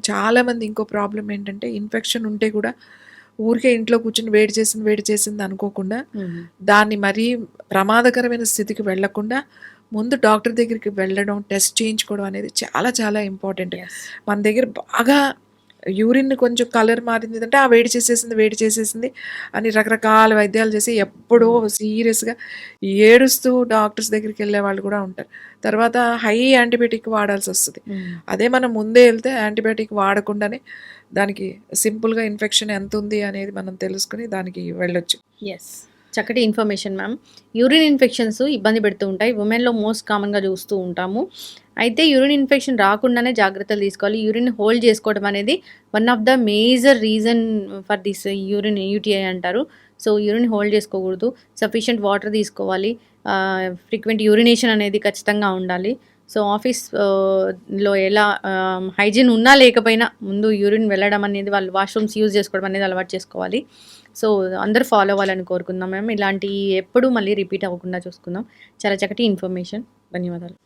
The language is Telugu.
చాలామంది ఇంకో ప్రాబ్లమ్ ఏంటంటే ఇన్ఫెక్షన్ ఉంటే కూడా ఊరికే ఇంట్లో కూర్చొని వేడి చేసింది అనుకోకుండా దాన్ని మరీ ప్రమాదకరమైన స్థితికి వెళ్ళకుండా ముందు డాక్టర్ దగ్గరికి వెళ్ళడం, టెస్ట్ చేయించుకోవడం అనేది చాలా చాలా ఇంపార్టెంట్. మన దగ్గర బాగా యూరిన్ కొంచెం కలర్ మారింది అంటే వేడి చేసేసింది అని రకరకాల వైద్యాలు చేసి ఎప్పుడో సీరియస్గా ఏడుస్తూ డాక్టర్స్ దగ్గరికి వెళ్ళే వాళ్ళు కూడా ఉంటారు. తర్వాత హై యాంటీబయాటిక్ వాడాల్సి వస్తుంది. అదే మనం ముందే వెళ్తే యాంటీబయాటిక్ వాడకుండానే దానికి సింపుల్గా ఇన్ఫెక్షన్ ఎంత ఉంది అనేది మనం తెలుసుకుని దానికి వెళ్ళొచ్చు. ఎస్, చక్కటి ఇన్ఫర్మేషన్ మ్యామ్. యూరిన్ ఇన్ఫెక్షన్స్ ఇబ్బంది పెడుతూ ఉంటాయి. ఉమెన్లో మోస్ట్ కామన్గా చూస్తూ ఉంటాము. అయితే యూరిన్ ఇన్ఫెక్షన్ రాకుండానే జాగ్రత్తలు తీసుకోవాలి. యూరిన్ హోల్డ్ చేసుకోవడం అనేది one of the major reason for this urine UTI అంటారు. సో యూరిన్ హోల్డ్ చేసుకోకూడదు. సఫిషియంట్ వాటర్ తీసుకోవాలి. ఫ్రీక్వెంట్ యూరినేషన్ అనేది ఖచ్చితంగా ఉండాలి. సో ఆఫీస్ లో ఎలా హైజీన్ ఉన్నా లేకపోయినా ముందు యూరిన్ వెళ్ళడం అనేది, వాళ్ళు వాష్రూమ్స్ యూజ్ చేసుకోవడం అనేది అలవాటు చేసుకోవాలి. సో అందరూ ఫాలో అవ్వాలని కోరుకుందాం మ్యామ్. ఇలాంటి ఎప్పుడు మళ్ళీ రిపీట్ అవ్వకుండా చూసుకుందాం. చాలా చక్కటి ఇన్ఫర్మేషన్. ధన్యవాదాలు.